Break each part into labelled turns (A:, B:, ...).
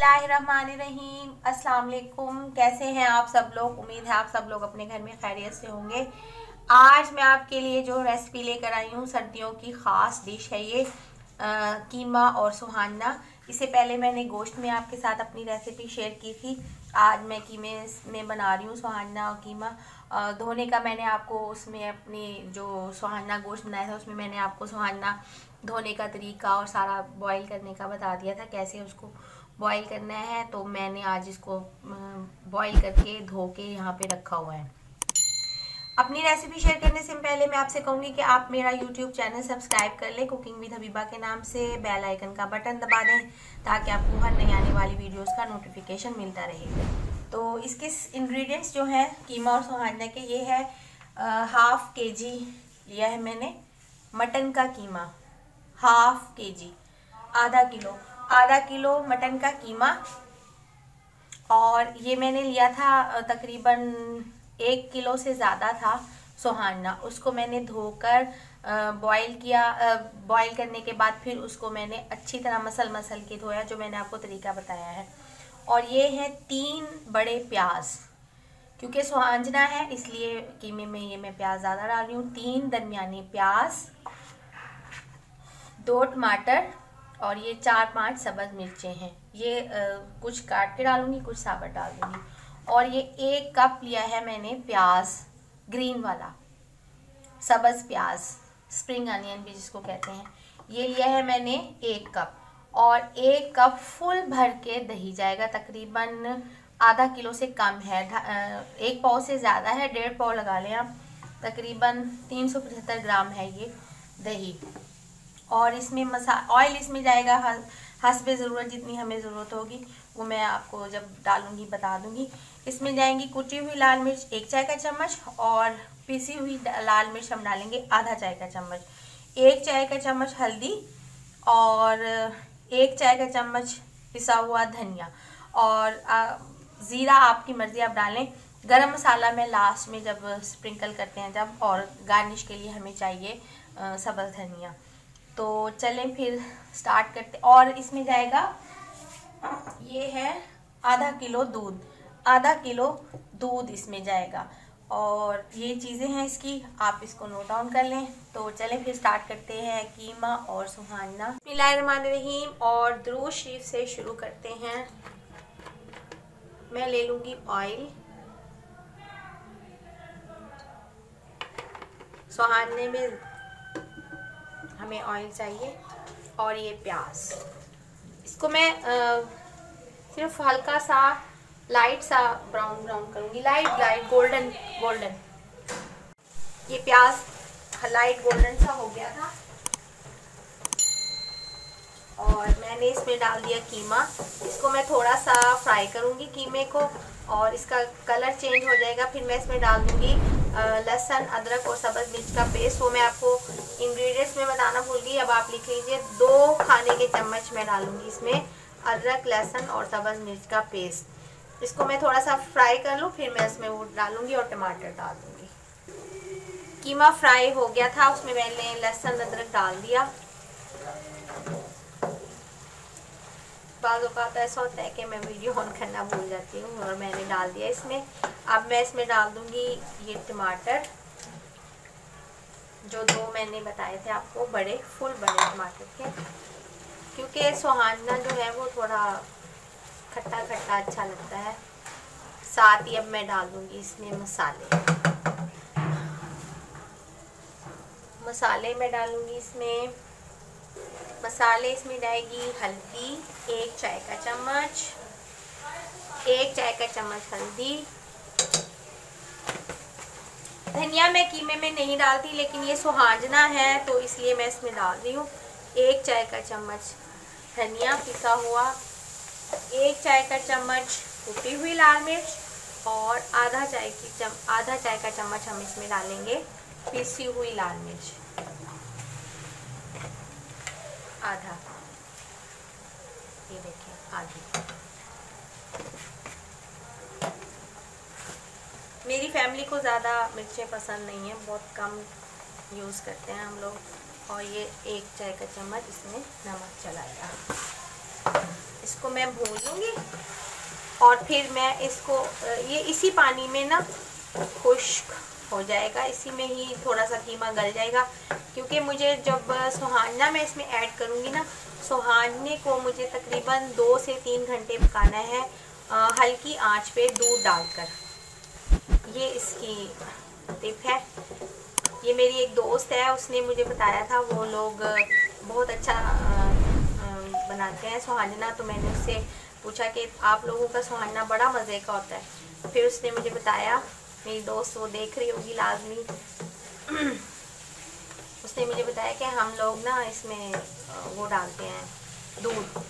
A: बिस्मिल्लाहिर्रहमानिर्रहीम। अस्सलाम वालेकुम। कैसे हैं आप सब लोग? उम्मीद है आप सब लोग अपने घर में खैरियत से होंगे। आज मैं आपके लिए जो रेसिपी लेकर आई हूँ, सर्दियों की ख़ास डिश है ये कीमा और सुहाना। इससे पहले मैंने गोश्त में आपके साथ अपनी रेसिपी शेयर की थी। आज मैं कीमे में बना रही हूँ सुहाना और कीमा। धोने का मैंने आपको उसमें अपनी जो सुहाना गोश्त बनाया था उसमें मैंने आपको सुहाना धोने का तरीका और सारा बॉईल करने का बता दिया था, कैसे उसको बॉईल करना है। तो मैंने आज इसको बॉईल करके धो के यहाँ पे रखा हुआ है। अपनी रेसिपी शेयर करने से पहले मैं आपसे कहूँगी कि आप मेरा यूट्यूब चैनल सब्सक्राइब कर लें कुकिंग विद हबीबा के नाम से। बेल आइकन का बटन दबा दें ताकि आपको हर नई आने वाली वीडियोस का नोटिफिकेशन मिलता रहे। तो इसके इंग्रेडिएंट्स जो हैं कीमा और सुहाना के, ये है हाफ केजी लिया है मैंने मटन का कीमा। हाफ केजी आधा किलो मटन का कीमा। और ये मैंने लिया था तकरीबन 1 किलो से ज़्यादा था सुहाना। उसको मैंने धोकर बॉईल किया। बॉईल करने के बाद फिर उसको मैंने अच्छी तरह मसल के धोया, जो मैंने आपको तरीका बताया है। और ये हैं 3 बड़े प्याज, क्योंकि सुहाना है इसलिए कीमे में ये मैं प्याज ज़्यादा डाल रही हूँ। 3 दरमियानी प्याज, 2 टमाटर और ये 4-5 सब्ज़ मिर्चें हैं। ये कुछ काट के डालूंगी, कुछ साबुत डाल दूंगी। और ये 1 कप लिया है मैंने प्याज, ग्रीन वाला सब्ज़ प्याज, स्प्रिंग अनियन भी जिसको कहते हैं, ये लिया है मैंने 1 कप। और 1 कप फुल भर के दही जाएगा, तकरीबन आधा किलो से कम है। 1 पाव से ज़्यादा है, 1.5 पाव लगा लें आप। तकरीबन 375 ग्राम है ये दही। और इसमें ऑयल इसमें जाएगा हस्बे ज़रूरत, जितनी हमें ज़रूरत होगी वो मैं आपको जब डालूंगी बता दूंगी। इसमें जाएंगी कुटी हुई लाल मिर्च 1 चाय का चम्मच, और पिसी हुई लाल मिर्च हम डालेंगे आधा चाय का चम्मच, 1 चाय का चम्मच हल्दी, और 1 चाय का चम्मच पिसा हुआ धनिया, और ज़ीरा आपकी मर्ज़ी आप डालें। गरम मसाला मैं लास्ट में जब स्प्रिंकल करते हैं जब, और गार्निश के लिए हमें चाहिए सब्ज़ धनिया। तो चलें फिर स्टार्ट करते। और इसमें जाएगा, ये है आधा किलो दूध इसमें जाएगा। और ये चीज़ें हैं इसकी, आप इसको नोट डाउन कर लें। तो चलें फिर स्टार्ट करते हैं कीमा और सुहाना। बिस्मिल्लाहिर्रहमानिर्रहीम। और दुरूद शरीफ से शुरू करते हैं। मैं ले लूँगी ऑयल। सुहाने में हमें ऑयल चाहिए। और ये प्याज, इसको मैं सिर्फ हल्का सा लाइट सा ब्राउन करूँगी, लाइट गोल्डन। ये प्याज लाइट गोल्डन सा हो गया था और मैंने इसमें डाल दिया कीमा। इसको मैं थोड़ा सा फ्राई करूँगी कीमे को, और इसका कलर चेंज हो जाएगा। फिर मैं इसमें डाल दूँगी लहसुन, अदरक और सब्ज़ मिर्च का पेस्ट। वो मैं आपको इंग्रेडिएंट्स में बताना भूल गई, अब आप लिख लीजिए। 2 खाने के चम्मच मैं डालूंगी इसमें अदरक, लहसुन और सब्ज़ मिर्च का पेस्ट। इसको मैं थोड़ा सा फ्राई कर लूँ, फिर मैं इसमें वो डालूंगी और टमाटर डाल दूँगी। कीमा फ्राई हो गया था, उसमें मैंने लहसुन अदरक डाल दिया। बाज़ औक़ात ऐसा होता है कि मैं वीडियो ऑन करना भूल जाती हूँ, और मैंने डाल दिया इसमें। अब मैं इसमें डाल दूँगी ये टमाटर, जो 2 मैंने बताए थे आपको, फुल बड़े टमाटर थे, क्योंकि सुहाना जो है वो थोड़ा खट्टा अच्छा लगता है। साथ ही अब मैं डाल दूँगी इसमें मसाले मैं डालूँगी इसमें। मसाले इसमें जाएगी हल्दी 1 चाय का चम्मच, 1 चाय का चम्मच हल्दी। धनिया मैं कीमे में नहीं डालती, लेकिन ये सुहाना है तो इसलिए मैं इसमें डाल रही हूँ। 1 चाय का चम्मच धनिया पिसा हुआ, 1 चाय का चम्मच कुटी हुई लाल मिर्च, और आधा चाय का चम्मच हम इसमें डालेंगे पिसी हुई लाल मिर्च, आधा। ये देखिए आधी। मेरी फैमिली को ज़्यादा मिर्चें पसंद नहीं है, बहुत कम यूज़ करते हैं हम लोग। और ये 1 चाय का चम्मच इसमें नमक चलाएगा। इसको मैं भून लूँगी और फिर मैं इसको ये इसी पानी में ना खुश्क हो जाएगा, इसी में ही थोड़ा सा कीमा गल जाएगा। क्योंकि मुझे जब सुहाना मैं इसमें ऐड करूँगी ना, सुहाने को मुझे तकरीबन 2 से 3 घंटे पकाना है हल्की आंच पे दूध डालकर। ये इसकी टिप है। ये मेरी एक दोस्त है, उसने मुझे बताया था, वो लोग बहुत अच्छा बनाते हैं सुहाना। तो मैंने उससे पूछा कि आप लोगों का सुहाना बड़ा मज़े का होता है। फिर उसने मुझे बताया, मेरी दोस्त वो देख रही होगी लाजमी, उसने मुझे बताया कि हम लोग ना इसमें वो डालते हैं दूध।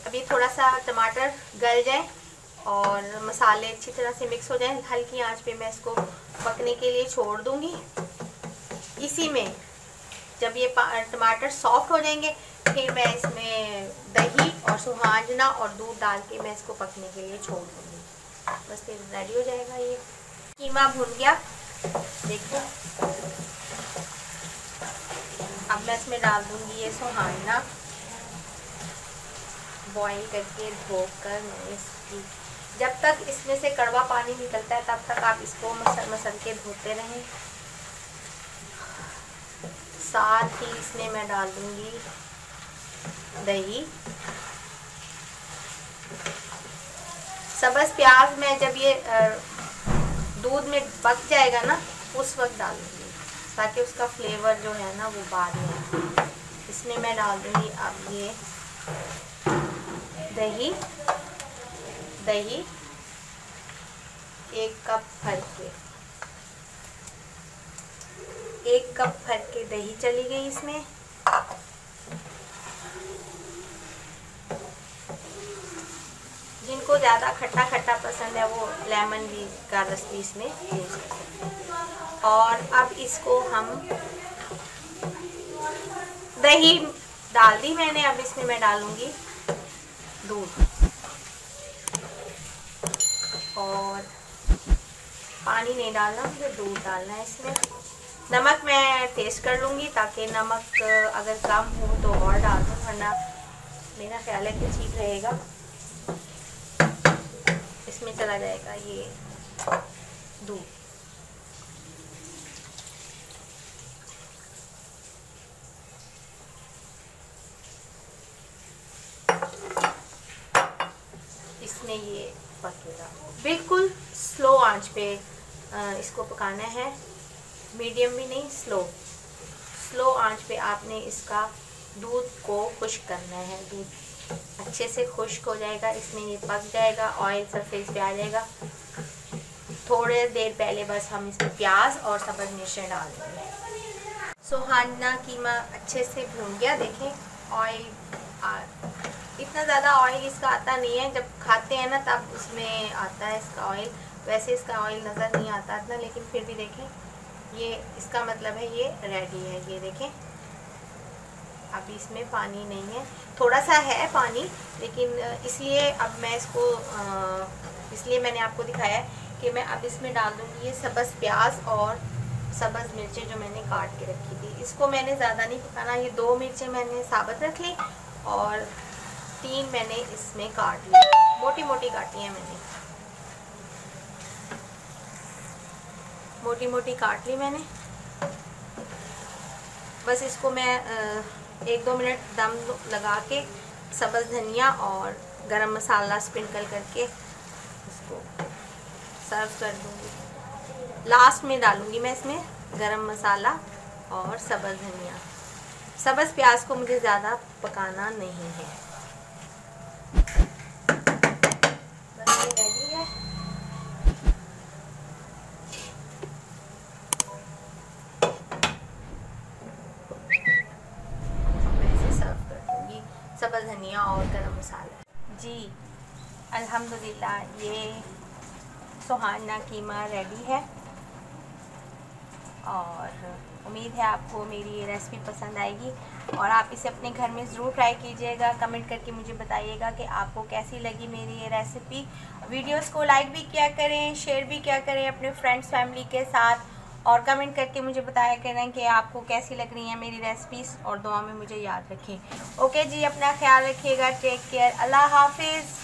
A: अभी थोड़ा सा टमाटर गल जाए और मसाले अच्छी तरह से मिक्स हो जाए, हल्की आंच पे मैं इसको पकने के लिए छोड़ दूंगी। इसी में जब ये टमाटर सॉफ्ट हो जाएंगे, फिर मैं इसमें दही और सुहाजना और दूध डाल के मैं इसको पकने के लिए छोड़ दूंगी। बस फिर रेडी हो जाएगा। ये कीमा भुन गया, देखो। अब मैं इसमें डाल दूंगी ये सुहाना, बॉईल करके धोकर मैंने इसकी, जब तक इसमें से कड़वा पानी निकलता है तब तक आप इसको मसल के धोते रहें। साथ ही इसमें मैं डाल दूंगी दही, सब्ज़ प्याज में जब ये दूध में पक जाएगा ना उस वक्त डाल दूंगी, ताकि उसका फ्लेवर जो है ना वो बाद में। इसमें मैं डाल दूंगी अब ये दही 1 कप भर के दही चली गई इसमें। जिनको ज़्यादा खट्टा खट्टा पसंद है वो लेमन भी का रस भी इसमें यूज़ कर सकते हैं। और अब इसको हम, दही डाल दी मैंने, अब इसमें मैं डालूंगी दूध और पानी नहीं डालना, मुझे दूध डालना है इसमें। नमक मैं टेस्ट कर लूँगी, ताकि नमक अगर कम हो तो और डाल दूँ, वरना मेरा ख्याल है कि ठीक रहेगा। इसमें चला जाएगा ये दूध। इसमें ये पकेगा, बिल्कुल स्लो आंच पे इसको पकाना है, मीडियम भी नहीं, स्लो आंच पे आपने इसका दूध को खुश्क करना है। दूध अच्छे से खुश्क हो जाएगा, इसमें ये पक जाएगा, ऑयल सरफेस पे आ जाएगा। थोड़े देर पहले बस हम इसमें प्याज और सब्ज़ मिर्चें डाल देंगे। सुहाना कीमा अच्छे से भून गया, देखें ऑयल इतना ज़्यादा ऑयल इसका आता नहीं है, जब खाते हैं ना तब इसमें आता है इसका ऑयल। वैसे इसका ऑयल नज़र नहीं आता इतना, लेकिन फिर भी देखें ये इसका मतलब है ये रेडी है। ये देखें अभी इसमें पानी नहीं है, थोड़ा सा है पानी, लेकिन इसलिए अब मैं इसको इसलिए मैंने आपको दिखाया है कि मैं अब इसमें डाल दूँगी ये सब्ज़ प्याज और सब्ज़ मिर्चें जो मैंने काट के रखी थी। इसको मैंने ज़्यादा नहीं पकाना, ये 2 मिर्चें मैंने साबुत रख ली और 3 मैंने इसमें काट ली, मोटी मोटी काटी है मैंने, मोटी मोटी काट ली मैंने। बस इसको मैं 1-2 मिनट दम लगा के सब्ज़ धनिया और गरम मसाला स्प्रिंकल करके इसको सर्व कर दूँगी। लास्ट में डालूँगी मैं इसमें गरम मसाला और सब्ज़ धनिया। सब्ज़ प्याज को मुझे ज़्यादा पकाना नहीं है। बस ये रेडी है। मैं इसे सर्व कर दूँगी सब्ज़ धनिया और गरम मसाला। जी अल्हम्दुलिल्लाह ये सुहाना कीमा रेडी है और उम्मीद है आपको मेरी ये रेसिपी पसंद आएगी और आप इसे अपने घर में ज़रूर ट्राई कीजिएगा। कमेंट करके मुझे बताइएगा कि आपको कैसी लगी मेरी ये रेसिपी। वीडियोस को लाइक भी किया करें, शेयर भी किया करें अपने फ्रेंड्स फैमिली के साथ और कमेंट करके मुझे बताया करें कि आपको कैसी लग रही हैं मेरी रेसिपीज़, और दुआ में मुझे याद रखें। ओके जी, अपना ख्याल रखिएगा, टेक केयर, अल्लाह हाफिज़।